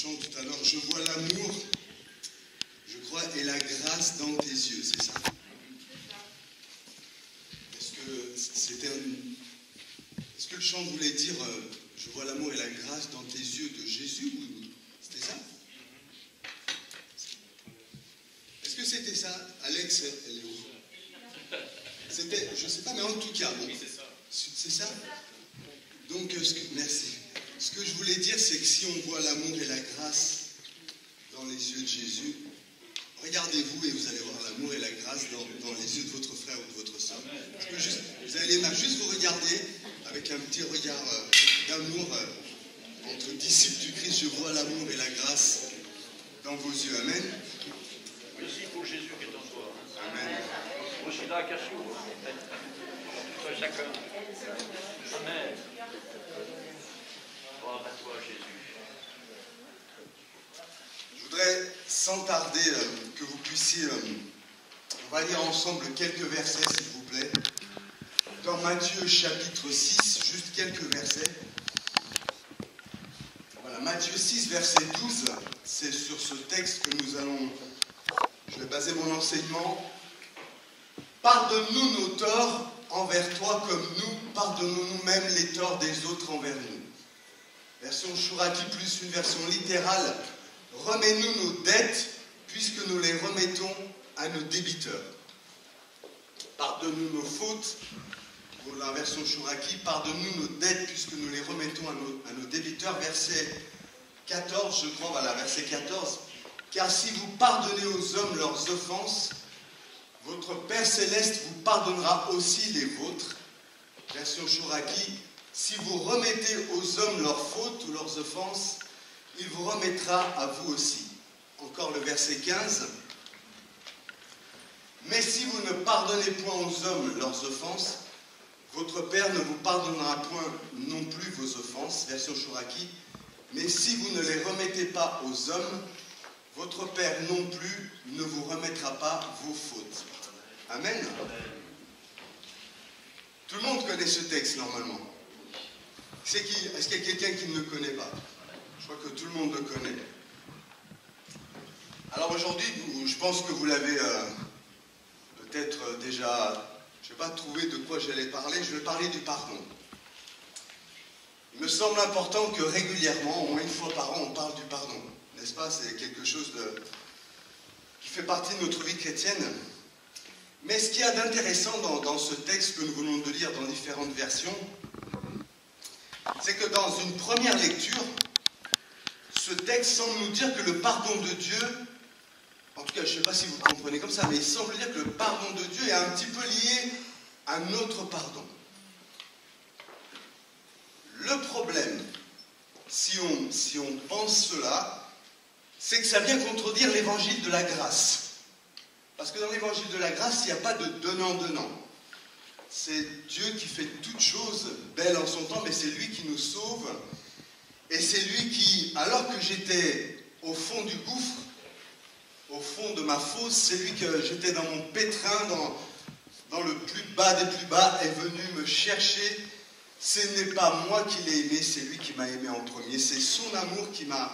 Tout à l'heure, je vois l'amour, je crois, et la grâce dans tes yeux, c'est ça? Est-ce que le chant voulait dire je vois l'amour et la grâce dans tes yeux de Jésus, ou c'était ça? Est-ce que c'était ça? Alex, elle est où? C'était, je ne sais pas, mais en tout cas, bon, c'est ça? Donc, merci. Ce que je voulais dire, c'est que si on voit l'amour et la grâce dans les yeux de Jésus, regardez-vous et vous allez voir l'amour et la grâce dans les yeux de votre frère ou de votre soeur. Vous allez juste vous regarder avec un petit regard d'amour entre disciples du Christ. Je vois l'amour et la grâce dans vos yeux. Amen. Merci pour Jésus qui est en toi. Amen. Aussi là, Cassou. Toi, chacun. Amen. Gloire à toi, Jésus. Je voudrais, sans tarder, que vous puissiez... on va lire ensemble quelques versets, s'il vous plaît. Dans Matthieu chapitre 6, juste quelques versets. Voilà, Matthieu 6, verset 12, c'est sur ce texte que je vais baser mon enseignement. Pardonne-nous nos torts envers toi comme nous pardonnons nous-mêmes les torts des autres envers nous. Version Chouraki plus une version littérale. Remets-nous nos dettes puisque nous les remettons à nos débiteurs. Pardonne-nous nos fautes. Pour la version Chouraki, pardonne-nous nos dettes puisque nous les remettons à nos débiteurs. Verset 14, je crois, voilà, verset 14. Car si vous pardonnez aux hommes leurs offenses, votre Père Céleste vous pardonnera aussi les vôtres. Version Chouraki, si vous remettez aux hommes leurs fautes ou leurs offenses, il vous remettra à vous aussi. Encore le verset 15. pardonnez point aux hommes leurs offenses, votre Père ne vous pardonnera point non plus vos offenses, version Chouraki, mais si vous ne les remettez pas aux hommes, votre Père non plus ne vous remettra pas vos fautes. Amen. Tout le monde connaît ce texte normalement. Est-ce qu'il y a quelqu'un qui ne le connaît pas? Je crois que tout le monde le connaît. Alors aujourd'hui, je pense que vous l'avez peut-être déjà, je ne sais pas, trouvé de quoi j'allais parler. Je vais parler du pardon. Il me semble important que régulièrement, au moins une fois par an, on parle du pardon. N'est-ce pas? C'est quelque chose qui fait partie de notre vie chrétienne. Mais ce qu'il y a d'intéressant dans ce texte que nous venons de lire dans différentes versions, c'est que dans une première lecture, ce texte semble nous dire que le pardon de Dieu, en tout cas je ne sais pas si vous comprenez comme ça, mais il semble dire que le pardon de Dieu est un petit peu lié à notre pardon. Le problème, si on pense cela, c'est que ça vient contredire l'évangile de la grâce. Parce que dans l'évangile de la grâce, il n'y a pas de donnant-donnant. C'est Dieu qui fait toutes choses belles en son temps, mais c'est lui qui nous sauve. Et c'est lui qui, alors que j'étais au fond du gouffre, au fond de ma fosse, c'est lui que j'étais dans mon pétrin, dans le plus bas des plus bas, est venu me chercher. Ce n'est pas moi qui l'ai aimé, c'est lui qui m'a aimé en premier. C'est son amour qui m'a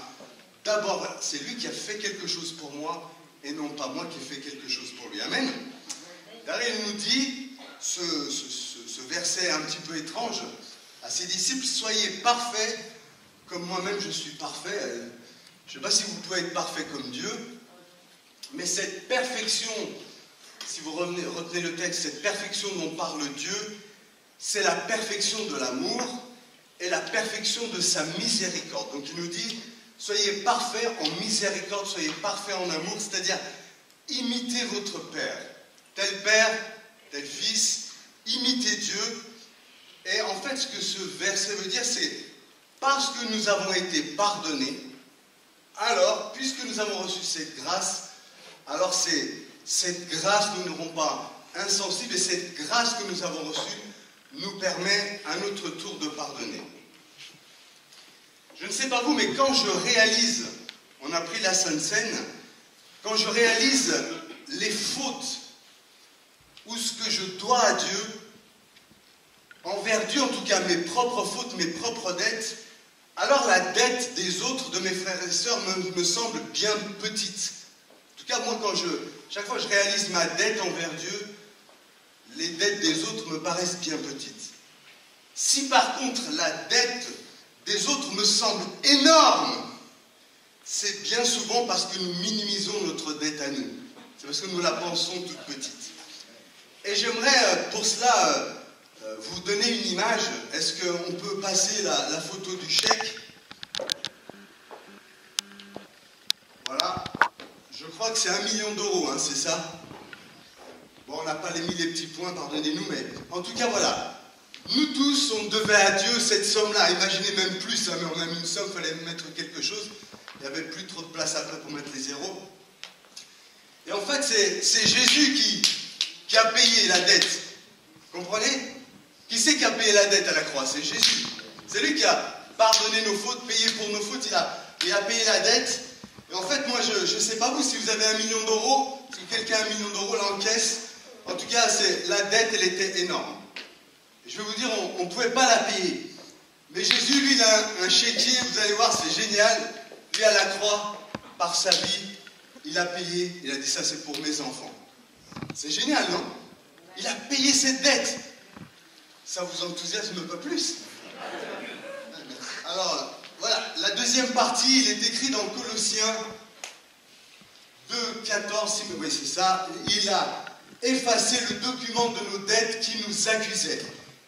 d'abord, c'est lui qui a fait quelque chose pour moi, et non pas moi qui ai fait quelque chose pour lui. Amen. D'ailleurs, il nous dit, ce verset un petit peu étrange, à ses disciples, soyez parfaits comme moi-même je suis parfait. Je ne sais pas si vous pouvez être parfait comme Dieu, mais cette perfection, si vous retenez le texte, cette perfection dont parle Dieu, c'est la perfection de l'amour et la perfection de sa miséricorde. Donc il nous dit, soyez parfaits en miséricorde, soyez parfaits en amour, c'est-à-dire imitez votre Père. Tel Père, tel Fils, imitez Dieu. Et en fait, ce que ce verset veut dire, c'est parce que nous avons été pardonnés, alors, puisque nous avons reçu cette grâce, alors cette grâce, nous n'aurons pas insensible, et cette grâce que nous avons reçue nous permet à notre tour de pardonner. Je ne sais pas vous, mais quand je réalise, on a pris la Sainte Seine, quand je réalise les fautes ou ce que je dois à Dieu, envers Dieu en tout cas, mes propres fautes, mes propres dettes, alors la dette des autres, de mes frères et sœurs, me semble bien petite. En tout cas, moi, chaque fois que je réalise ma dette envers Dieu, les dettes des autres me paraissent bien petites. Si par contre la dette des autres me semble énorme, c'est bien souvent parce que nous minimisons notre dette à nous. C'est parce que nous la pensons toute petite. Et j'aimerais pour cela vous donner une image. Est-ce qu'on peut passer la photo du chèque? Voilà. Je crois que c'est 1 million d'euros, hein, c'est ça? Bon, on n'a pas mis les petits points, pardonnez-nous, mais en tout cas, voilà. Nous tous, on devait à Dieu cette somme-là. Imaginez même plus, hein, mais on a mis une somme, il fallait mettre quelque chose. Il n'y avait plus trop de place après pour mettre les zéros. Et en fait, c'est Jésus qui a payé la dette. Vous comprenez? Qui c'est qui a payé la dette à la croix? C'est Jésus. C'est lui qui a pardonné nos fautes, payé pour nos fautes. Il a payé la dette. Et en fait, moi, je ne sais pas vous, si vous avez 1 million d'euros, si quelqu'un a 1 million d'euros là en caisse, en tout cas, la dette, elle était énorme. Et je vais vous dire, on ne pouvait pas la payer. Mais Jésus, lui, il a un chéquier, vous allez voir, c'est génial. Lui, à la croix, par sa vie, il a payé. Il a dit, ça, c'est pour mes enfants. C'est génial, non? Il a payé cette dette. Ça vous enthousiasme pas plus? Alors, voilà, la deuxième partie, il est écrit dans Colossiens 2, 14, oui, c'est ça. Il a effacé le document de nos dettes qui nous accusait.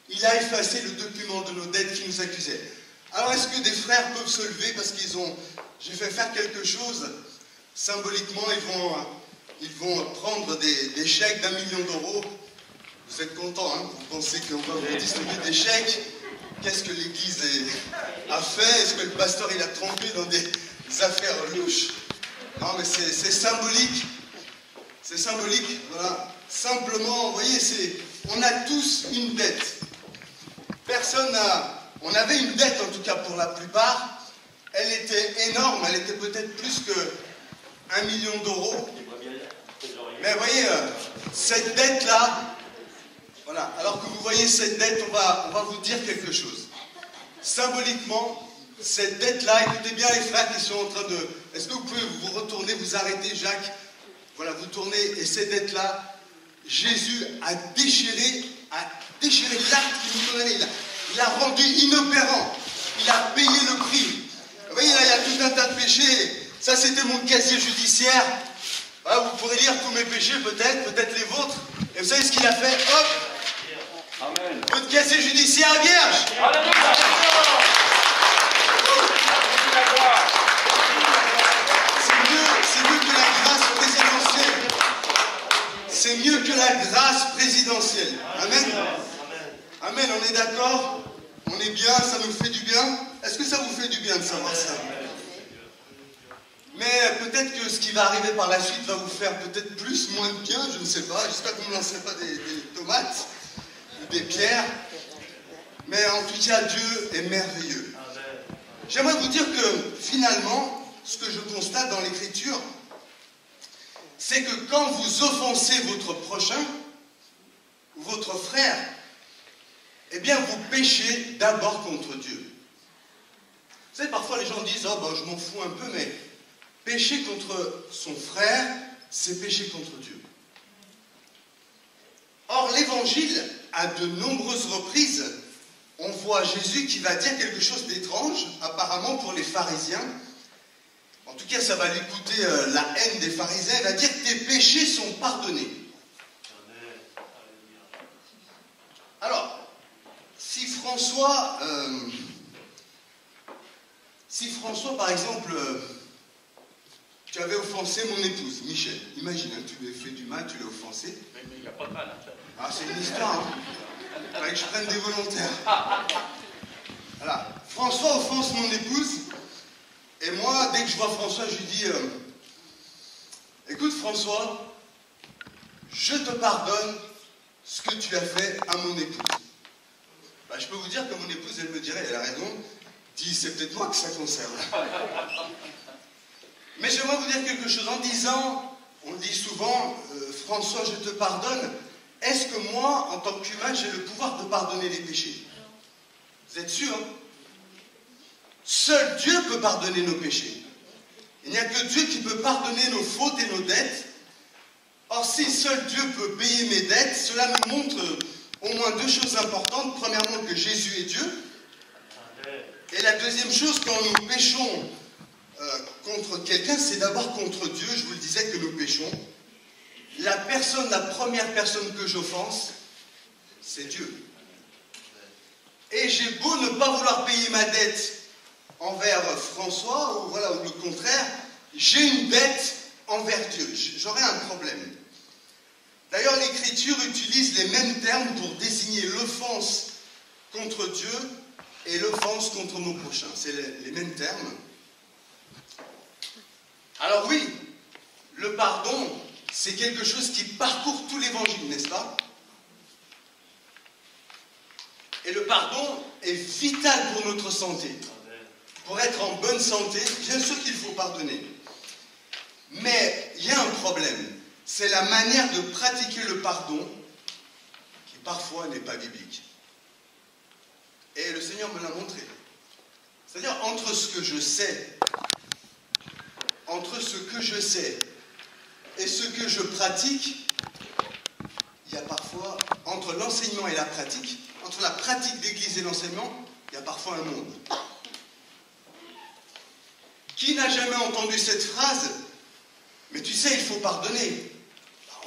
Il a effacé le document de nos dettes qui nous accusait. Alors, est-ce que des frères peuvent se lever parce j'ai fait faire quelque chose? Symboliquement, ils vont prendre des chèques d'1 million d'euros. Vous êtes contents, hein? Vous pensez qu'on va vous distribuer des chèques? Qu'est-ce que l'Église a fait? Est-ce que le pasteur il a trompé dans des affaires louches? Non, mais c'est symbolique. C'est symbolique, voilà. Simplement, vous voyez, on a tous une dette. On avait une dette, en tout cas pour la plupart. Elle était énorme, elle était peut-être plus que 1 million d'euros. Mais vous voyez, cette dette-là, voilà, alors que vous voyez cette dette, on va vous dire quelque chose. Symboliquement, cette dette-là, écoutez bien les frères qui sont en train de... Est-ce que vous pouvez vous retourner, vous arrêter, Jacques? Voilà, vous tournez, et cette dette-là, Jésus a déchiré l'acte qu'il nous donnait. Il a rendu inopérant. Il a payé le prix. Vous voyez, là, il y a tout un tas de péchés. Ça, c'était mon casier judiciaire. Voilà, vous pourrez lire tous mes péchés, peut-être les vôtres. Et vous savez ce qu'il a fait? Hop! Amen. Votre casier judiciaire est vierge. C'est mieux que la grâce présidentielle. C'est mieux que la grâce présidentielle. Amen. Amen, on est d'accord? On est bien, ça nous fait du bien? Est-ce que ça vous fait du bien de savoir ça? Mais peut-être que ce qui va arriver par la suite va vous faire peut-être plus, moins de bien, je ne sais pas. J'espère que vous ne lancerez pas des tomates ou des pierres. Mais en tout cas, Dieu est merveilleux. J'aimerais vous dire que finalement, ce que je constate dans l'Écriture, c'est que quand vous offensez votre prochain ou votre frère, eh bien vous péchez d'abord contre Dieu. Vous savez, parfois les gens disent « Oh ben je m'en fous un peu », mais pécher contre son frère, c'est pécher contre Dieu. Or, l'Évangile, à de nombreuses reprises, on voit Jésus qui va dire quelque chose d'étrange, apparemment pour les pharisiens. En tout cas, ça va lui coûter la haine des pharisiens. Il va dire que tes péchés sont pardonnés. Alors, si François, par exemple, tu avais offensé mon épouse, Michel. Imagine, hein, tu lui as fait du mal, tu l'as offensé. Mais il n'y a pas de mal. Ah, c'est une histoire, hein. Il fallait que je prenne des volontaires. Voilà. François offense mon épouse. Et moi, dès que je vois François, je lui dis écoute François, je te pardonne ce que tu as fait à mon épouse. Ben, je peux vous dire que mon épouse, elle me dirait, elle a raison, dit c'est peut-être moi que ça concerne. Mais j'aimerais vous dire quelque chose en disant, on le dit souvent, François, je te pardonne. Est-ce que moi, en tant qu'humain, j'ai le pouvoir de pardonner les péchés? Vous êtes sûr, hein? Seul Dieu peut pardonner nos péchés. Il n'y a que Dieu qui peut pardonner nos fautes et nos dettes. Or, si seul Dieu peut payer mes dettes, cela nous montre au moins deux choses importantes. Premièrement, que Jésus est Dieu. Et la deuxième chose, quand nous péchons contre quelqu'un, c'est d'abord contre Dieu. Je vous le disais que nous péchons. La première personne que j'offense, c'est Dieu. Et j'ai beau ne pas vouloir payer ma dette envers François, ou le contraire, j'ai une dette envers Dieu. J'aurais un problème. D'ailleurs, l'Écriture utilise les mêmes termes pour désigner l'offense contre Dieu et l'offense contre mon prochain. C'est les mêmes termes. Alors oui, le pardon, c'est quelque chose qui parcourt tout l'Évangile, n'est-ce pas? Et le pardon est vital pour notre santé. Pour être en bonne santé, bien sûr qu'il faut pardonner. Mais il y a un problème. C'est la manière de pratiquer le pardon qui parfois n'est pas biblique. Et le Seigneur me l'a montré. C'est-à-dire entre ce que je sais et ce que je pratique, il y a parfois, entre l'enseignement et la pratique, entre la pratique d'église et l'enseignement, il y a parfois un monde. Qui n'a jamais entendu cette phrase? Mais tu sais, il faut pardonner.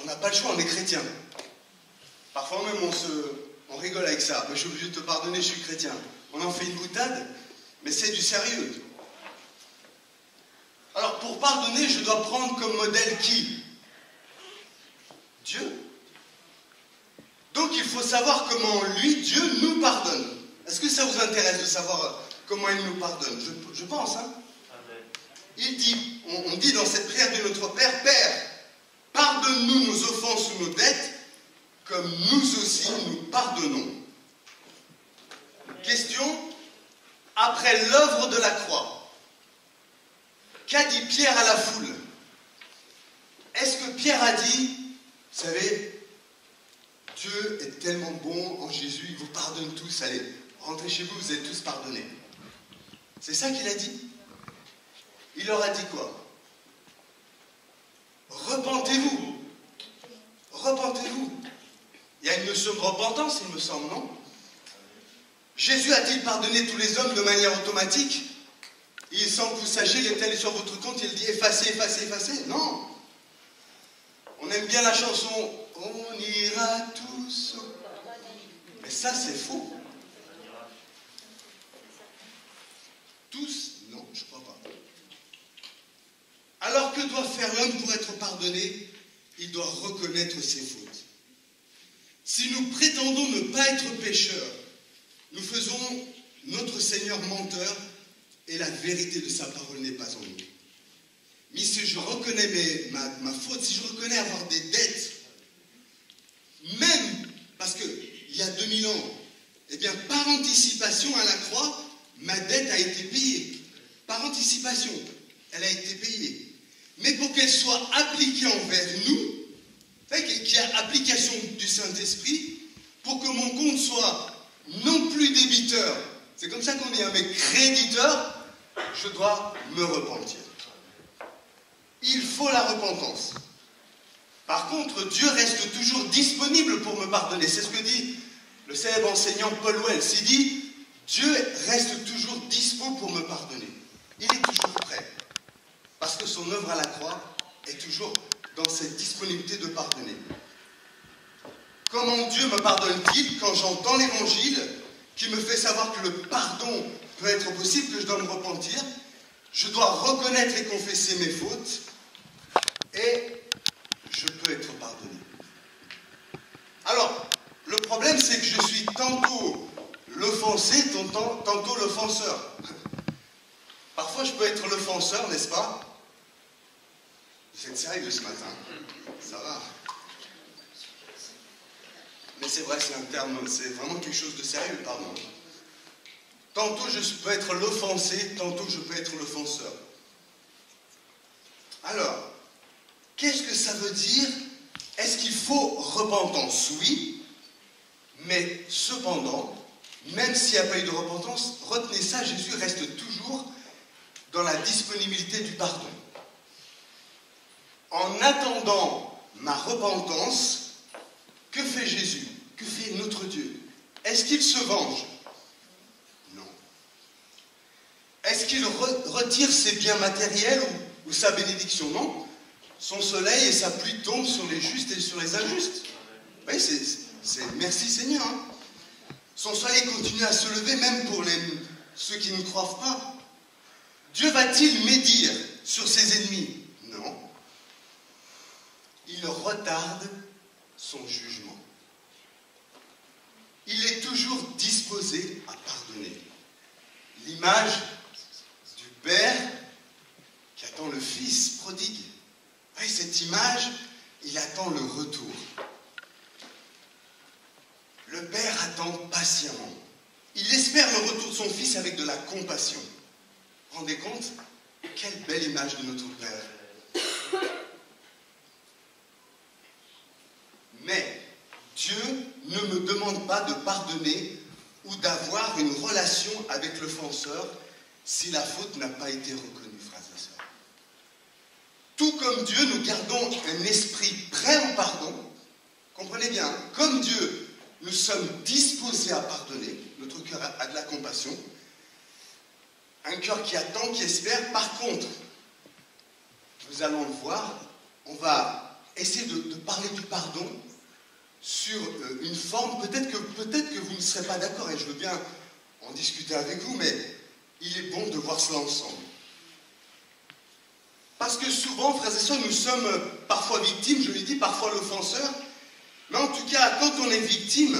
On n'a pas le choix, on est chrétien. Parfois même on rigole avec ça. Mais je suis obligé de te pardonner, je suis chrétien. On en fait une boutade, mais c'est du sérieux. Alors pour pardonner, je dois prendre comme modèle qui? Dieu. Donc il faut savoir comment lui, Dieu, nous pardonne. Est-ce que ça vous intéresse de savoir comment il nous pardonne? Je pense, hein. Il dit, on dit dans cette prière de notre Père, Père, pardonne-nous nos offenses ou nos dettes, comme nous aussi nous pardonnons. Question, après l'œuvre de la croix, qu'a dit Pierre à la foule? Est-ce que Pierre a dit, vous savez, Dieu est tellement bon en Jésus, il vous pardonne tous, allez, rentrez chez vous, vous êtes tous pardonnés. C'est ça qu'il a dit? Il leur a dit quoi? Repentez-vous. Repentez-vous. Il y a une notion de repentance, il me semble, non? Jésus a-t-il pardonné tous les hommes de manière automatique? Il, sans que vous sachiez, il est allé sur votre compte, il dit effacez, effacez, effacez. Non. On aime bien la chanson « On ira tous ». Mais ça, c'est faux. Tous? Non, je ne crois pas. Alors que doit faire l'homme pour être pardonné? Il doit reconnaître ses fautes. Si nous prétendons ne pas être pécheurs, nous faisons notre Seigneur menteur et la vérité de sa parole n'est pas en nous. Mais si je reconnais ma faute, si je reconnais avoir des dettes, même parce qu'il y a 2000 ans, eh bien par anticipation à la croix, ma dette a été payée. Par anticipation, elle a été payée. Mais pour qu'elle soit appliquée envers nous, qu'il y ait application du Saint-Esprit, pour que mon compte soit non plus débiteur, c'est comme ça qu'on dit, mais créditeur, je dois me repentir. Il faut la repentance. Par contre, Dieu reste toujours disponible pour me pardonner. C'est ce que dit le célèbre enseignant Paul Wells. Il dit, Dieu reste toujours dispo pour me pardonner. Il est toujours prêt. Parce que son œuvre à la croix est toujours dans cette disponibilité de pardonner. Comment Dieu me pardonne-t-il quand j'entends l'évangile qui me fait savoir que le pardon peut être possible, que je dois me repentir? Je dois reconnaître et confesser mes fautes et je peux être pardonné. Alors, le problème, c'est que je suis tantôt l'offensé, tantôt l'offenseur. Parfois, je peux être l'offenseur, n'est-ce pas? Vous êtes sérieux ce matin? Ça va? Mais c'est vrai, c'est un terme, c'est vraiment quelque chose de sérieux, pardon. Tantôt, je peux être l'offensé, tantôt, je peux être l'offenseur. Alors, qu'est-ce que ça veut dire? Est-ce qu'il faut repentance? Oui, mais cependant, même s'il n'y a pas eu de repentance, retenez ça, Jésus reste toujours dans la disponibilité du pardon. En attendant ma repentance, que fait Jésus? Que fait notre Dieu? Est-ce qu'il se venge? Non. Est-ce qu'il retire ses biens matériels ou sa bénédiction? Non. Son soleil et sa pluie tombent sur les justes et sur les injustes. Oui, merci Seigneur. Hein. Son soleil continue à se lever même pour ceux qui ne croient pas. Dieu va-t-il médire sur ses ennemis? Non. Il retarde son jugement. Il est toujours disposé à pardonner. L'image du Père qui attend le Fils prodigue. Oui, cette image, il attend le retour. Le Père attend patiemment. Il espère le retour de son Fils avec de la compassion. Vous vous rendez compte? Quelle belle image de notre Père. Mais Dieu ne me demande pas de pardonner ou d'avoir une relation avec l'offenseur si la faute n'a pas été reconnue, frères et sœurs. Tout comme Dieu, nous gardons un esprit prêt au pardon. Comprenez bien, comme Dieu, nous sommes disposés à pardonner. Notre cœur a de la compassion. Un cœur qui attend, qui espère. Par contre, nous allons le voir, on va essayer de parler du pardon sur une forme, peut-être que vous ne serez pas d'accord, et je veux bien en discuter avec vous, mais il est bon de voir cela ensemble. Parce que souvent, frères et sœurs, nous sommes parfois victimes, je l'ai dit, parfois l'offenseur, mais en tout cas, quand on est victime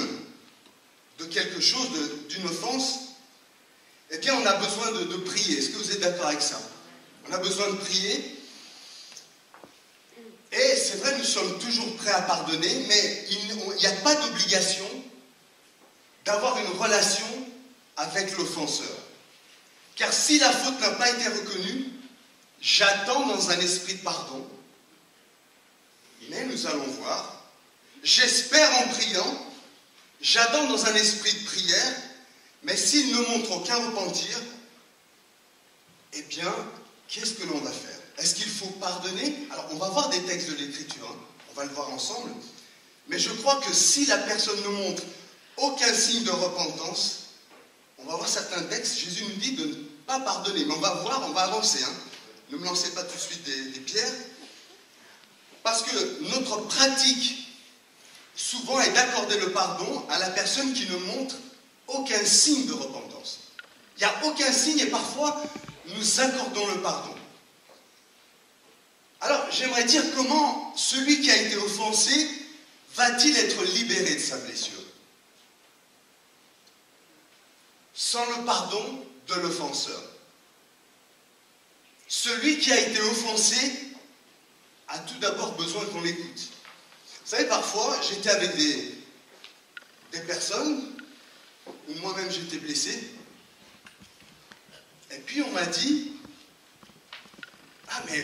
de quelque chose, d'une offense, eh bien, on a besoin de prier. Est-ce que vous êtes d'accord avec ça? On a besoin de prier. Et c'est vrai, nous sommes toujours prêts à pardonner, mais il n'y a pas d'obligation d'avoir une relation avec l'offenseur. Car si la faute n'a pas été reconnue, j'attends dans un esprit de pardon. Mais nous allons voir. J'espère en priant. J'attends dans un esprit de prière. Mais s'il ne montre aucun repentir, eh bien, qu'est-ce que l'on va faire? Est-ce qu'il faut pardonner? Alors, on va voir des textes de l'Écriture. Hein. On va le voir ensemble. Mais je crois que si la personne ne montre aucun signe de repentance, on va voir certains textes, Jésus nous dit de ne pas pardonner. Mais on va voir, on va avancer. Hein. Ne me lancez pas tout de suite des pierres. Parce que notre pratique, souvent, est d'accorder le pardon à la personne qui ne montre aucun signe de repentance. Il n'y a aucun signe et parfois, nous accordons le pardon. Alors, j'aimerais dire comment celui qui a été offensé va-t-il être libéré de sa blessure? Sans le pardon de l'offenseur. Celui qui a été offensé a tout d'abord besoin qu'on l'écoute. Vous savez, parfois, j'étais avec des personnes où moi-même j'étais blessé, et puis on m'a dit « Ah mais,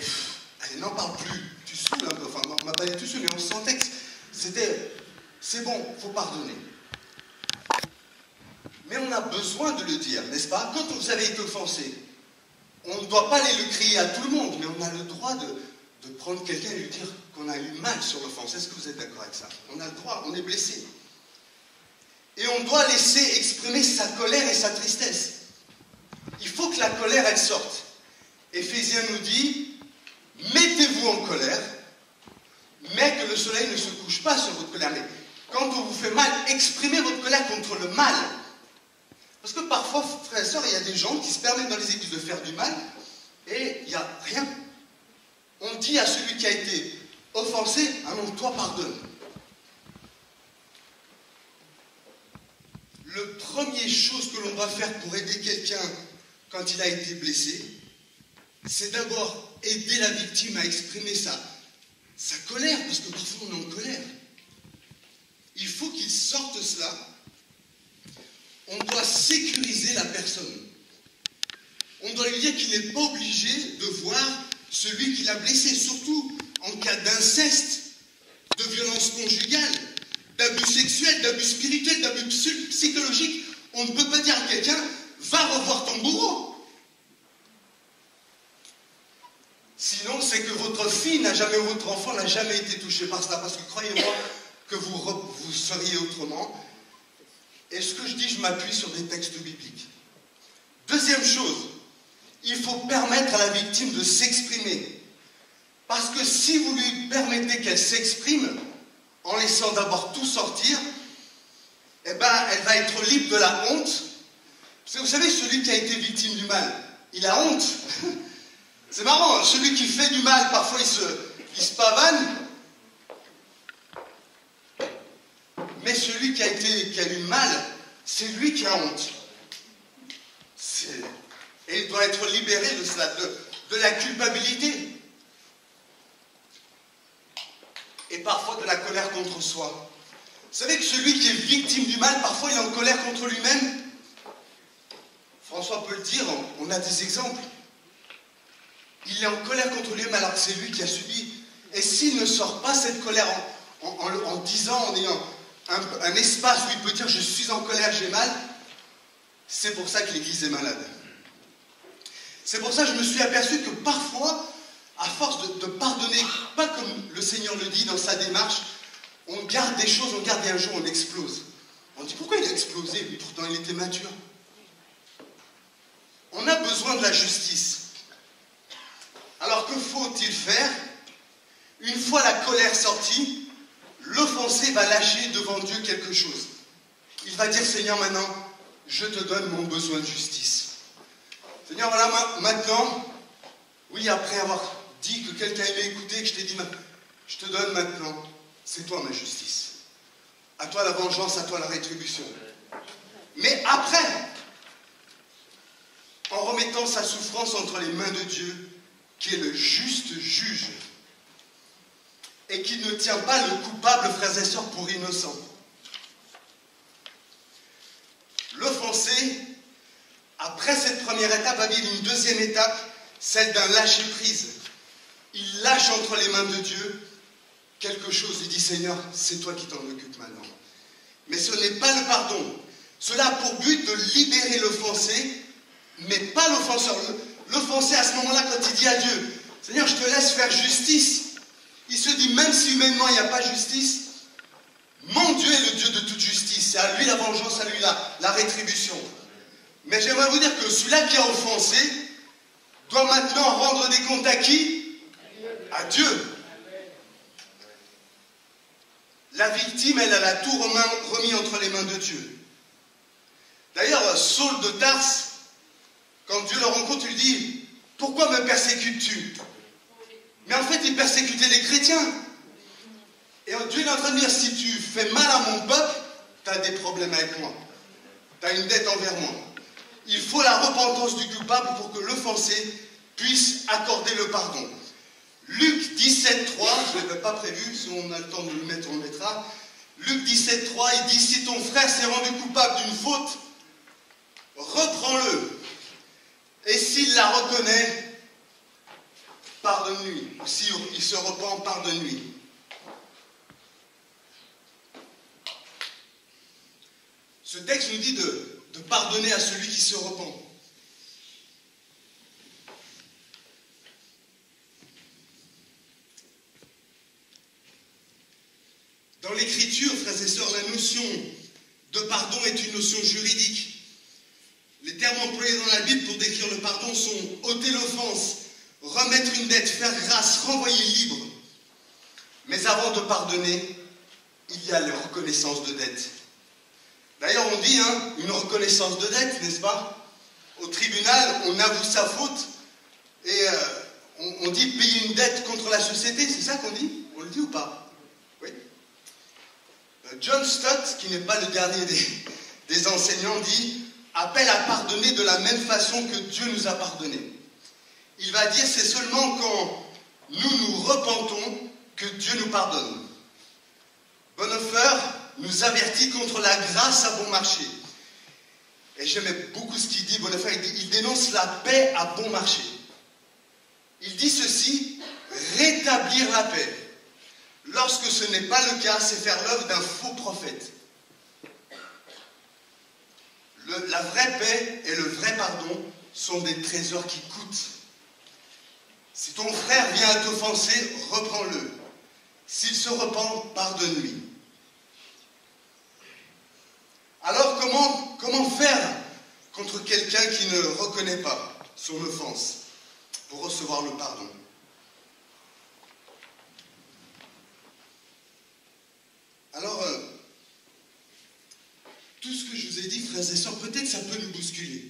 allez, n'en parle plus, tu saoules un peu. » Enfin, on m'a pas dit tout seul, mais on sentait que c'est bon, il faut pardonner. Mais on a besoin de le dire, n'est-ce pas? Quand vous avez été offensé, on ne doit pas aller le crier à tout le monde, mais on a le droit de prendre quelqu'un et lui dire qu'on a eu mal sur l'offense. Est-ce que vous êtes d'accord avec ça? On a le droit, on est blessé. Et on doit laisser exprimer sa colère et sa tristesse. Il faut que la colère, elle sorte. Éphésiens nous dit, mettez-vous en colère, mais que le soleil ne se couche pas sur votre colère. Mais quand on vous fait mal, exprimez votre colère contre le mal. Parce que parfois, frères et sœurs, il y a des gens qui se permettent dans les églises de faire du mal, et il n'y a rien. On dit à celui qui a été offensé, ah non, toi pardonne. Le première chose que l'on doit faire pour aider quelqu'un quand il a été blessé, c'est d'abord aider la victime à exprimer sa colère, parce que parfois on est en colère. Il faut qu'il sorte cela. On doit sécuriser la personne. On doit lui dire qu'il n'est pas obligé de voir celui qui l'a blessé, surtout en cas d'inceste, de violence conjugale, d'abus sexuels, d'abus spirituels, d'abus psychologiques. On ne peut pas dire à quelqu'un « va revoir ton bourreau ». Sinon, c'est que votre fille n'a jamais, ou votre enfant n'a jamais été touché par cela, parce que croyez-moi que vous seriez autrement. Et ce que je dis, je m'appuie sur des textes bibliques. Deuxième chose, il faut permettre à la victime de s'exprimer. Parce que si vous lui permettez qu'elle s'exprime, en laissant d'abord tout sortir, eh ben, elle va être libre de la honte. Parce que vous savez, celui qui a été victime du mal, il a honte. C'est marrant, celui qui fait du mal, parfois il se pavane. Mais celui qui a eu mal, c'est lui qui a honte. Et il doit être libéré de cela, de la culpabilité. Et parfois de la colère contre soi. Vous savez que celui qui est victime du mal, parfois il est en colère contre lui-même. François peut le dire, on a des exemples. Il est en colère contre lui-même alors que c'est lui qui a subi. Et s'il ne sort pas cette colère en disant, en ayant un espace où il peut dire « je suis en colère, j'ai mal », c'est pour ça que l'Église est malade. C'est pour ça que je me suis aperçu que parfois, à force de pardonner, pas comme le Seigneur le dit dans sa démarche, on garde des choses, on garde et un jour on explose. On dit pourquoi il a explosé? Lui, pourtant il était mature. On a besoin de la justice. Alors que faut-il faire? Une fois la colère sortie, l'offensé va lâcher devant Dieu quelque chose. Il va dire, Seigneur, maintenant, je te donne mon besoin de justice. Seigneur, voilà, maintenant, oui, après avoir dit que quelqu'un aimait écouter, que je t'ai dit, je te donne maintenant, c'est toi ma justice. À toi la vengeance, à toi la rétribution. Mais après, en remettant sa souffrance entre les mains de Dieu, qui est le juste juge, et qui ne tient pas le coupable, frères et sœurs, pour innocent. L'offensé, après cette première étape, va vivre une deuxième étape, celle d'un lâcher-prise. Il lâche entre les mains de Dieu quelque chose. Il dit, Seigneur, c'est toi qui t'en occupes maintenant. Mais ce n'est pas le pardon. Cela a pour but de libérer l'offensé, mais pas l'offenseur. L'offensé, à ce moment-là, quand il dit à Dieu, Seigneur, je te laisse faire justice, il se dit, même si humainement il n'y a pas justice, mon Dieu est le Dieu de toute justice. C'est à lui la vengeance, à lui la rétribution. Mais j'aimerais vous dire que celui-là qui a offensé doit maintenant rendre des comptes à qui? À Dieu. La victime, elle a tout remis entre les mains de Dieu. D'ailleurs, Saul de Tarse, quand Dieu le rencontre, il lui dit, pourquoi me persécutes-tu? Mais en fait, il persécutait les chrétiens. Et Dieu est en train de dire, si tu fais mal à mon peuple, tu as des problèmes avec moi. Tu as une dette envers moi. Il faut la repentance du coupable pour que l'offensé puisse accorder le pardon. Luc 17, 3, je ne l'avais pas prévu, si on a le temps de le mettre, on le mettra. Luc 17, 3, il dit, si ton frère s'est rendu coupable d'une faute, reprends-le. Et s'il la reconnaît, pardonne-lui. Ou s'il se repent, pardonne-lui. Ce texte nous dit de pardonner à celui qui se repent. Dans l'Écriture, frères et sœurs, la notion de pardon est une notion juridique. Les termes employés dans la Bible pour décrire le pardon sont ôter l'offense, remettre une dette, faire grâce, renvoyer libre. Mais avant de pardonner, il y a la reconnaissance de dette. D'ailleurs, on dit une reconnaissance de dette, n'est-ce pas? Au tribunal, on avoue sa faute et on dit payer une dette contre la société, c'est ça qu'on dit? On le dit ou pas? Oui. John Stott, qui n'est pas le dernier des enseignants, dit « appelle à pardonner de la même façon que Dieu nous a pardonné ». Il va dire « c'est seulement quand nous nous repentons que Dieu nous pardonne ». Bonhoeffer nous avertit contre la grâce à bon marché. Et j'aimais beaucoup ce qu'il dit, Bonhoeffer, il dénonce la paix à bon marché. Il dit ceci, rétablir la paix. Lorsque ce n'est pas le cas, c'est faire l'œuvre d'un faux prophète. La vraie paix et le vrai pardon sont des trésors qui coûtent. Si ton frère vient à t'offenser, reprends-le. S'il se repent, pardonne-lui. Alors comment faire contre quelqu'un qui ne reconnaît pas son offense pour recevoir le pardon? Alors, tout ce que je vous ai dit, frères et sœurs, peut-être ça peut nous bousculer.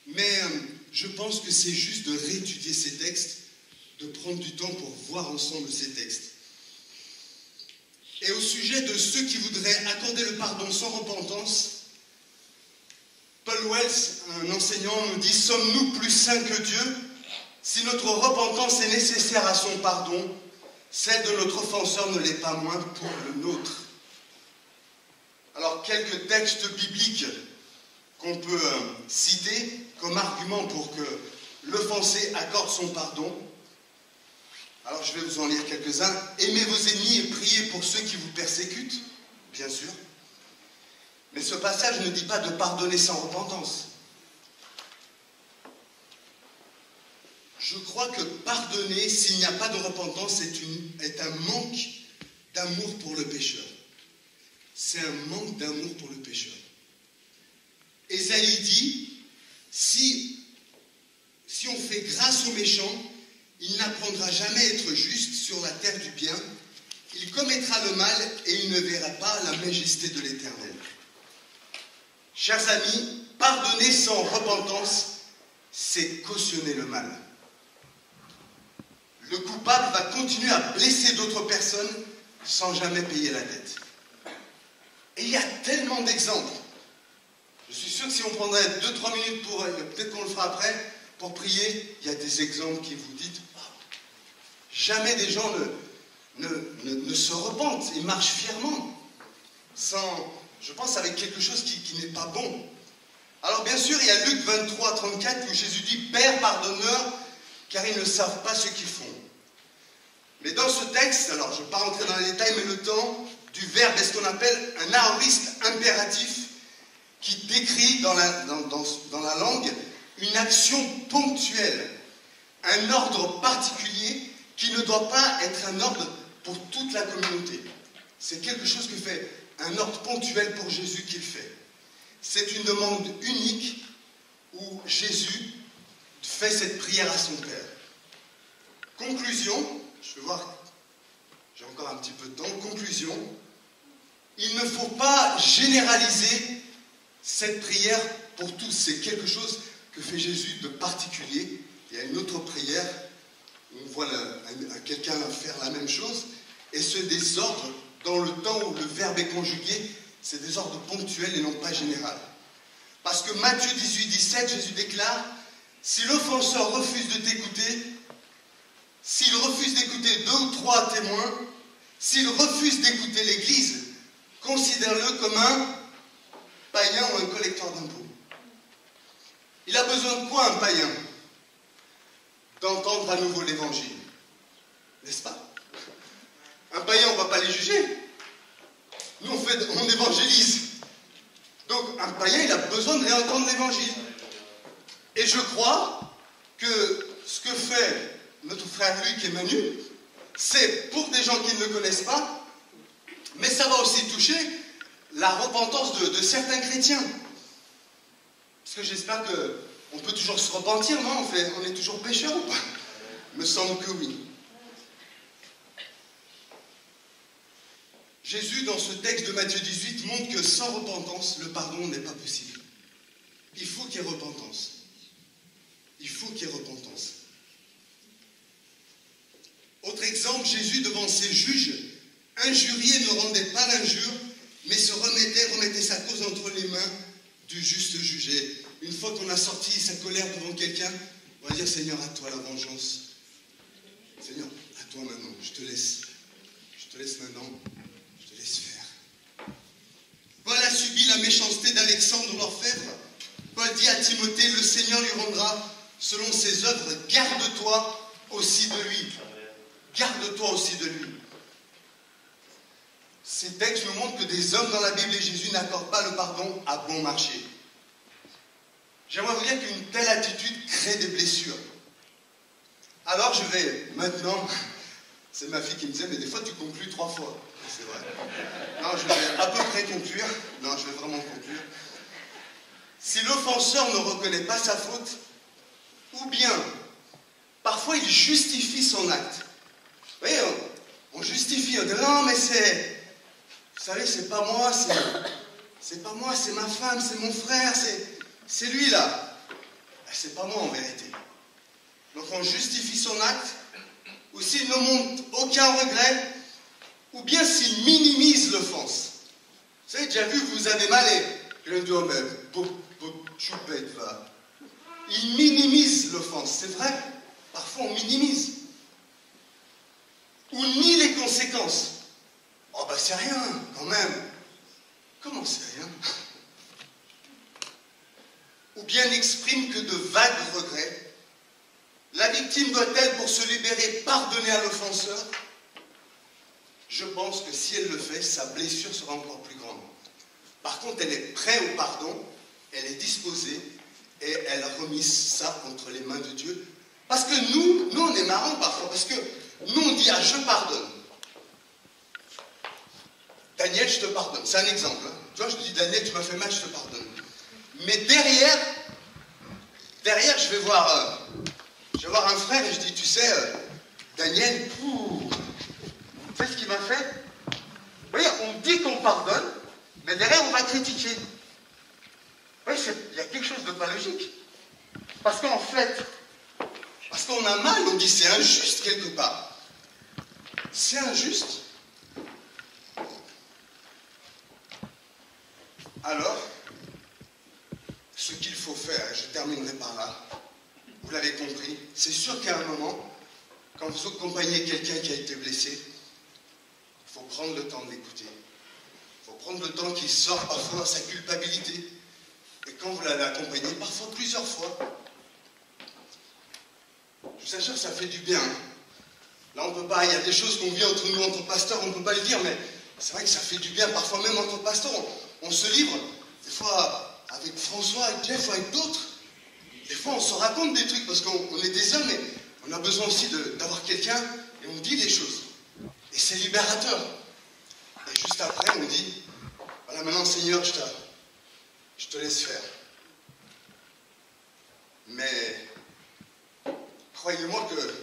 Mais je pense que c'est juste de réétudier ces textes, de prendre du temps pour voir ensemble ces textes. Et au sujet de ceux qui voudraient accorder le pardon sans repentance, Paul Wells, un enseignant, nous dit « Sommes-nous plus saints que Dieu? Si notre repentance est nécessaire à son pardon, celle de notre offenseur ne l'est pas moins pour le nôtre. » Alors, quelques textes bibliques qu'on peut citer comme argument pour que l'offensé accorde son pardon. Alors, je vais vous en lire quelques-uns. « Aimez vos ennemis et priez pour ceux qui vous persécutent, bien sûr. » Mais ce passage ne dit pas de pardonner sans repentance. Je crois que pardonner, s'il n'y a pas de repentance, est un manque d'amour pour le pécheur. C'est un manque d'amour pour le pécheur. Ésaïe dit, si on fait grâce aux méchants, il n'apprendra jamais à être juste sur la terre du bien. Il commettra le mal et il ne verra pas la majesté de l'Éternel. Chers amis, pardonner sans repentance, c'est cautionner le mal. Le coupable va continuer à blesser d'autres personnes sans jamais payer la dette. Et il y a tellement d'exemples. Je suis sûr que si on prendrait 2-3 minutes pour, peut-être qu'on le fera après, pour prier, il y a des exemples qui vous disent, jamais des gens ne se repente et marche fièrement, je pense avec quelque chose qui n'est pas bon. Alors bien sûr, il y a Luc 23, 34 où Jésus dit « Père, pardonne-leur, car ils ne savent pas ce qu'ils font. » Mais dans ce texte, alors je ne vais pas rentrer dans les détails, mais le temps du verbe est ce qu'on appelle un aoriste impératif qui décrit dans la langue une action ponctuelle, un ordre particulier qui ne doit pas être un ordre pour toute la communauté. C'est quelque chose que fait un ordre ponctuel pour Jésus qu'il fait. C'est une demande unique où Jésus fait cette prière à son Père. Conclusion, je vais voir, j'ai encore un petit peu de temps. Conclusion, il ne faut pas généraliser cette prière pour tous. C'est quelque chose que fait Jésus de particulier. Il y a une autre prière où on voit quelqu'un faire la même chose. Et ce désordre, dans le temps où le verbe est conjugué, c'est des ordres ponctuels et non pas général. Parce que Matthieu 18, 17, Jésus déclare « Si l'offenseur refuse de t'écouter, s'il refuse d'écouter 2 ou 3 témoins, s'il refuse d'écouter l'Église, considère-le comme un païen ou un collecteur d'impôts. » Il a besoin de quoi un païen? D'entendre à nouveau l'Évangile. N'est-ce pas? Un païen, on ne va pas les juger. Nous, on évangélise. Donc, un païen, il a besoin de réentendre l'Évangile. Et je crois que ce que fait notre frère Luc et Manu, c'est pour des gens qui ne le connaissent pas, mais ça va aussi toucher la repentance de certains chrétiens. Parce que j'espère qu'on peut toujours se repentir, non? On est toujours pécheur ou pas? Il me semble que oui. Jésus, dans ce texte de Matthieu 18, montre que sans repentance, le pardon n'est pas possible. Il faut qu'il y ait repentance. Il faut qu'il y ait repentance. Autre exemple, Jésus, devant ses juges, injurié ne rendait pas l'injure, mais se remettait sa cause entre les mains du juste jugé. Une fois qu'on a sorti sa colère devant quelqu'un, on va dire, Seigneur, à toi la vengeance. Seigneur, à toi maintenant, je te laisse maintenant, je te laisse faire. Paul a subi la méchanceté d'Alexandre l'orfèvre. Paul dit à Timothée, le Seigneur lui rendra selon ses œuvres, garde-toi aussi de lui. Garde-toi aussi de lui. Ces textes nous montrent que des hommes dans la Bible et Jésus n'accordent pas le pardon à bon marché. J'aimerais vous dire qu'une telle attitude crée des blessures. Alors je vais maintenant, c'est ma fille qui me disait, mais des fois tu conclus 3 fois. C'est vrai. Non, je vais à peu près conclure. Non, je vais vraiment conclure. Si l'offenseur ne reconnaît pas sa faute, ou bien, parfois il justifie son acte. Vous voyez, on justifie, on dit non, mais vous savez, c'est pas moi, c'est pas moi, c'est ma femme, c'est mon frère, c'est lui là. C'est pas moi en vérité. Donc on justifie son acte, ou s'il ne montre aucun regret, ou bien s'il minimise l'offense. Vous avez déjà vu, vous avez mal et je dis, oh mais, choupette va. Il minimise l'offense, c'est vrai. Parfois on minimise. Ou nie les conséquences. Oh ben c'est rien, quand même. Comment c'est rien? Ou bien n'exprime que de vagues regrets. La victime doit-elle, pour se libérer, pardonner à l'offenseur? Je pense que si elle le fait, sa blessure sera encore plus grande. Par contre, elle est prête au pardon, elle est disposée, et elle a remis ça entre les mains de Dieu. Parce que nous on est marrants parfois, parce que nous on dit, ah je pardonne. Daniel, je te pardonne. C'est un exemple. Hein. Tu vois, je te dis, Daniel, tu m'as fait mal, je te pardonne. Mais derrière, je vais voir un frère et je dis, tu sais, Daniel, tu sais ce qu'il m'a fait? Vous voyez, on dit qu'on pardonne, mais derrière, on va critiquer. Vous voyez, il y a quelque chose de pas logique. Parce qu'en fait, parce qu'on a mal, on dit c'est injuste quelque part. C'est injuste. Alors, ce qu'il faut faire, et je terminerai par là, vous l'avez compris, c'est sûr qu'à un moment, quand vous accompagnez quelqu'un qui a été blessé, prendre le temps de l'écouter. Il faut prendre le temps qu'il sorte parfois sa culpabilité. Et quand vous l'avez accompagné, parfois plusieurs fois, je vous assure que ça fait du bien. Là, on peut pas, il y a des choses qu'on vit entre nous, entre pasteurs, on ne peut pas le dire, mais c'est vrai que ça fait du bien. Parfois même entre pasteurs, on se livre. Des fois, avec François, avec Jeff ou avec d'autres, des fois, on se raconte des trucs parce qu'on est des hommes et on a besoin aussi d'avoir quelqu'un et on dit des choses. Et c'est libérateur. Et juste après, on dit, voilà, maintenant, Seigneur, je te laisse faire. Mais croyez-moi que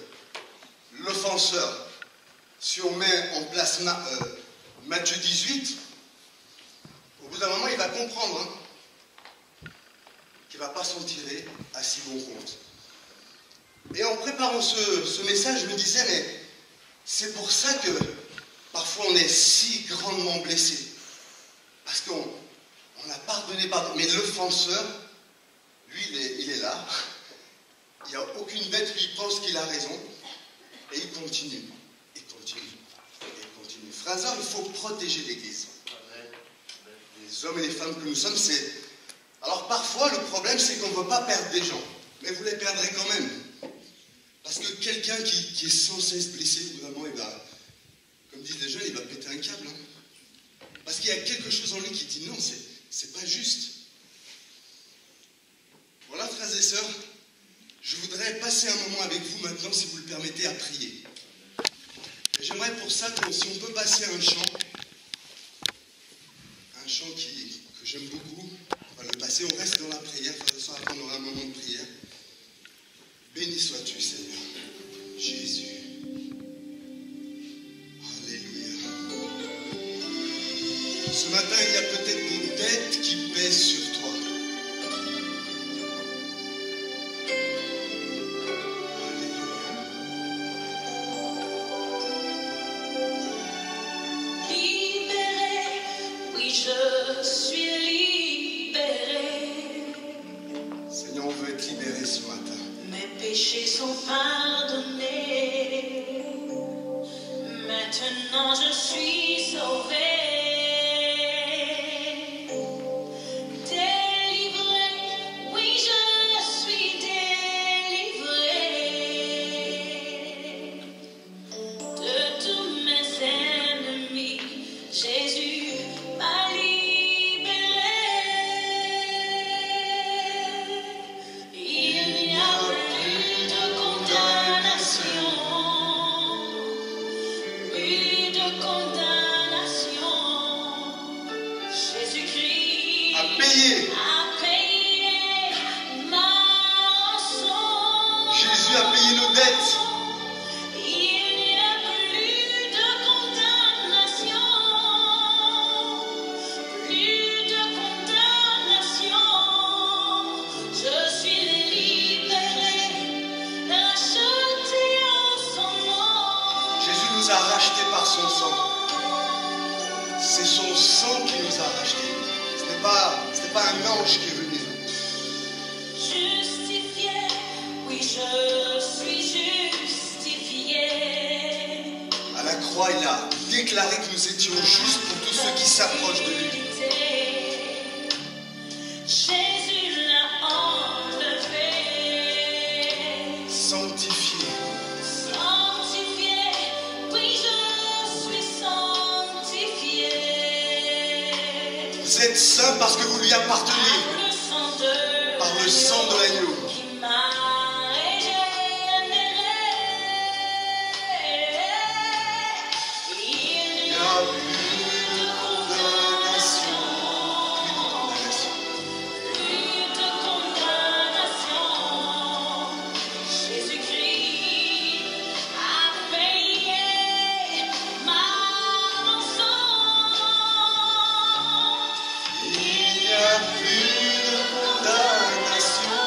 l'offenseur, si on met en place Matthieu 18, au bout d'un moment, il va comprendre qu'il ne va pas s'en tirer à si bon compte. Et en préparant ce message, je me disais, mais c'est pour ça que parfois on est si grandement blessé. Parce qu'on a pardonné. Mais l'offenseur, lui, il est là. Il n'y a aucune bête qui pense qu'il a raison. Et il continue. Il continue. Il continue. Frères et sœurs, il faut protéger l'Église. Les hommes et les femmes que nous sommes, c'est... Alors parfois, le problème, c'est qu'on ne veut pas perdre des gens. Mais vous les perdrez quand même. Parce que quelqu'un qui est sans cesse blessé, au bout d'un moment, il va, comme disent les jeunes, il va péter un câble. Parce qu'il y a quelque chose en lui qui dit non, c'est pas juste. Voilà, frères et sœurs, je voudrais passer un moment avec vous maintenant, si vous le permettez, à prier. Et j'aimerais pour ça, si on peut passer un chant que j'aime beaucoup, on va le passer, on reste dans la prière, frères et sœurs, après on aura un moment de prière. Béni sois-tu, Seigneur, Jésus. Alléluia. Ce matin, il y a peut-être des dettes qui pèsent sur toi. Libéré, oui, je suis libéré. Seigneur, on veut être libéré ce matin. Mes péchés sont pardonnés. Maintenant je suis sauvé. Délivré, oui je suis délivré de tous mes ennemis. Jésus m'a libéré. Il n'y a plus de condamnation, plus de condamnation. Jésus-Christ À payer. a payé ma rançon. Jésus a payé nos dettes. Il n'y a plus de condamnation, plus de condamnation. Je suis libéré, racheté en son nom. Jésus nous a rachetés par son sang. C'est son sang qui nous a rachetés. Ce n'est pas un ange qui est venu. Justifié, oui je suis justifié. À la croix, il a déclaré que nous étions justes pour tous ceux qui s'approchent de lui. Jésus l'a enlevé. Sanctifié. Sanctifié, oui je suis sanctifié. Vous êtes saints parce que vous lui appartenez. Par le sang de l'agneau. Qui m'a régénéré. Il n'y a plus de condamnation, plus de condamnation. Jésus-Christ a payé ma rançon. Il n'y a plus de condamnation.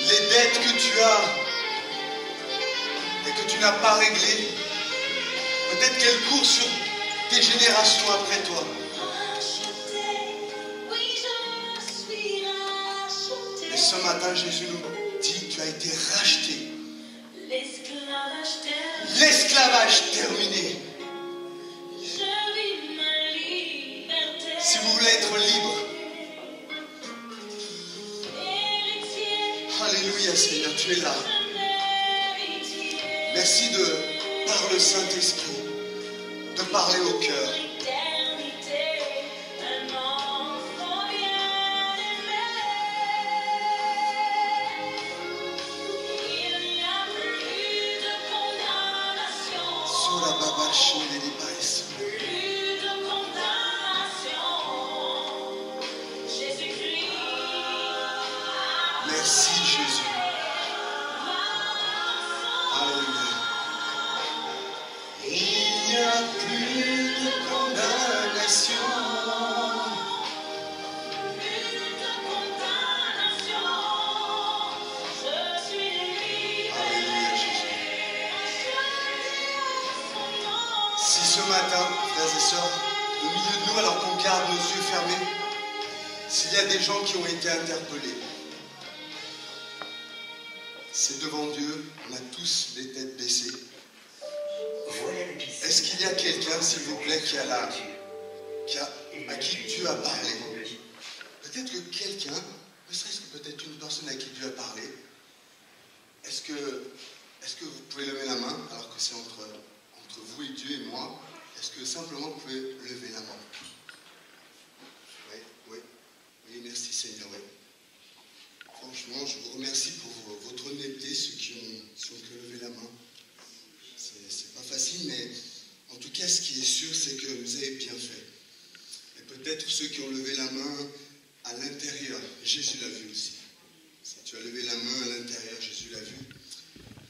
les dettes que tu as et que tu n'as pas réglées, peut-être qu'elles courent sur tes générations après toi. Et ce matin, Jésus nous dit, tu as été racheté. L'esclavage terminé. Si vous voulez être libre, alléluia Seigneur, tu es là. Merci par le Saint-Esprit, de parler au cœur. Merci Jésus. Alléluia. Il n'y a plus de condamnation. Alléluia Jésus. Si ce matin, frères et sœurs, au milieu de nous, alors qu'on garde nos yeux fermés, s'il y a des gens qui ont été interpellés, c'est devant Dieu, on a tous les têtes baissées. Est-ce qu'il y a quelqu'un, s'il vous plaît, à qui Dieu a parlé? Peut-être que quelqu'un, ne serait-ce que peut-être une personne à qui Dieu a parlé, est-ce que vous pouvez lever la main, alors que c'est entre vous et Dieu et moi? Est-ce que simplement vous pouvez lever la main? Oui, merci Seigneur, oui. Franchement, je vous remercie pour votre honnêteté, ceux qui ont levé la main. C'est pas facile, mais en tout cas, ce qui est sûr, c'est que vous avez bien fait. Et peut-être ceux qui ont levé la main à l'intérieur, Jésus l'a vu aussi. Si tu as levé la main à l'intérieur, Jésus l'a vu.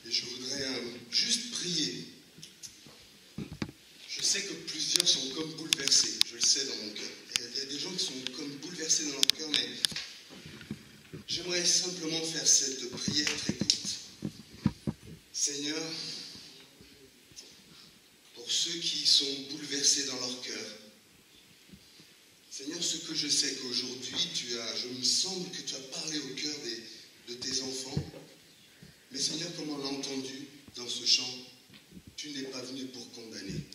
Et je voudrais juste prier. Je sais que plusieurs sont comme bouleversés, je le sais dans mon cœur. Il y a des gens qui sont comme bouleversés dans leur cœur, mais j'aimerais simplement faire cette prière très courte. Seigneur, pour ceux qui sont bouleversés dans leur cœur, Seigneur, ce que je sais qu'aujourd'hui, je me semble que tu as parlé au cœur de tes enfants, mais Seigneur, comme on l'a entendu dans ce chant, tu n'es pas venu pour condamner,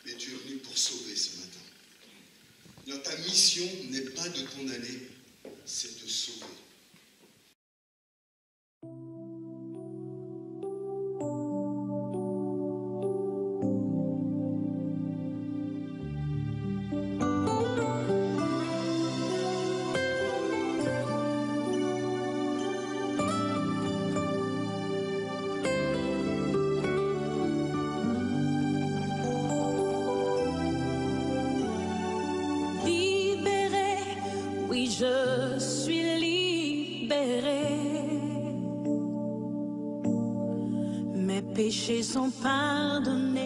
mais tu es venu pour sauver ce matin. Seigneur, ta mission n'est pas de condamner, c'est de sauver. Je suis libérée. Mes péchés sont pardonnés.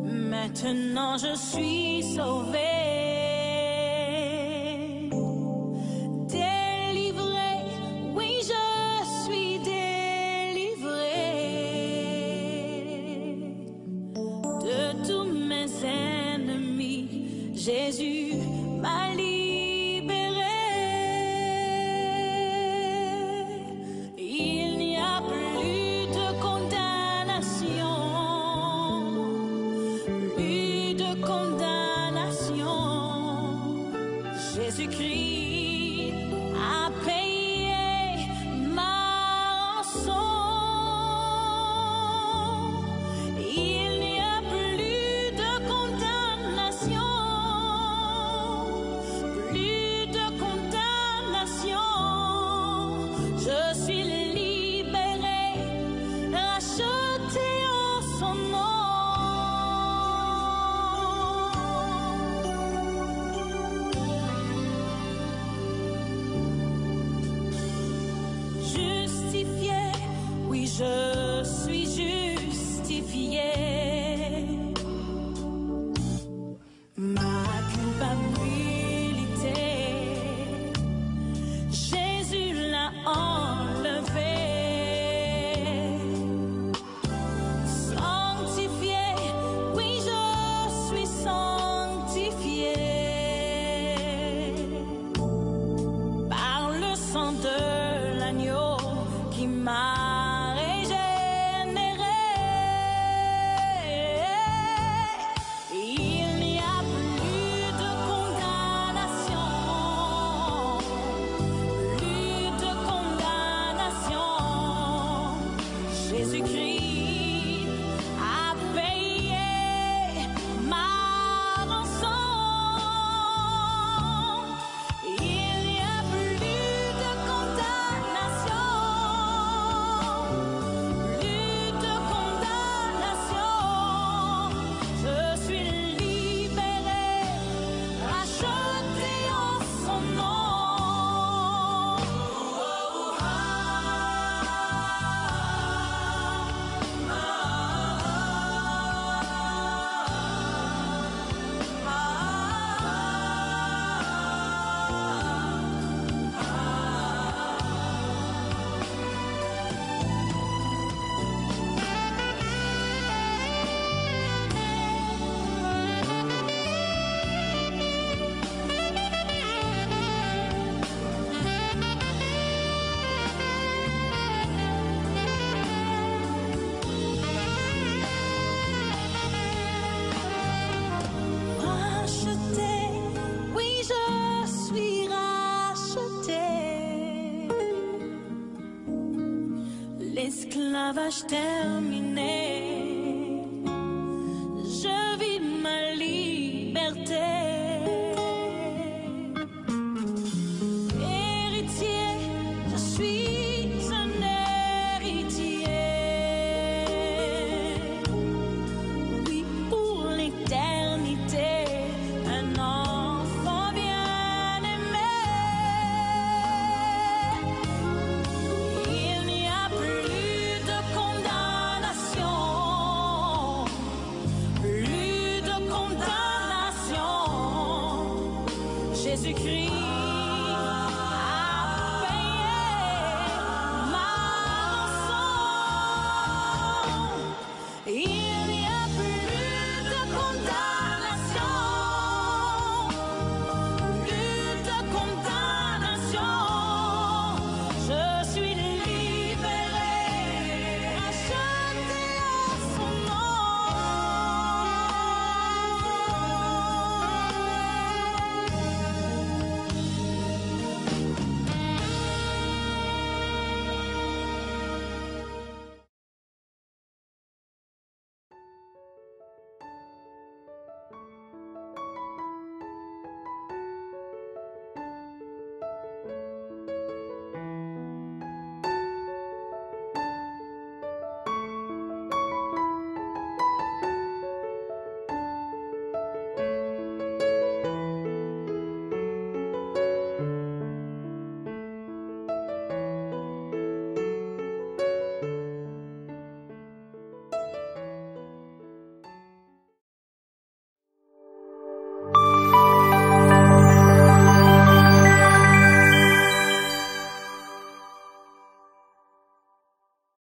Maintenant je suis sauvée. Délivrée, oui je suis délivrée. De tous mes ennemis, Jésus m'a libéré. Il n'y a plus de condamnation, plus de condamnation. Jésus-Christ a payé ma rançon. Il n'y a plus de condamnation. Je suis libérée, rachetée en son nom. l'esclavage terminé, je vis ma liberté. Héritier, je suis un héritier. Oui, pour l'éternité, un enfant bien-aimé. Il n'y a plus de condamnation, plus de condamnation. Jésus-Christ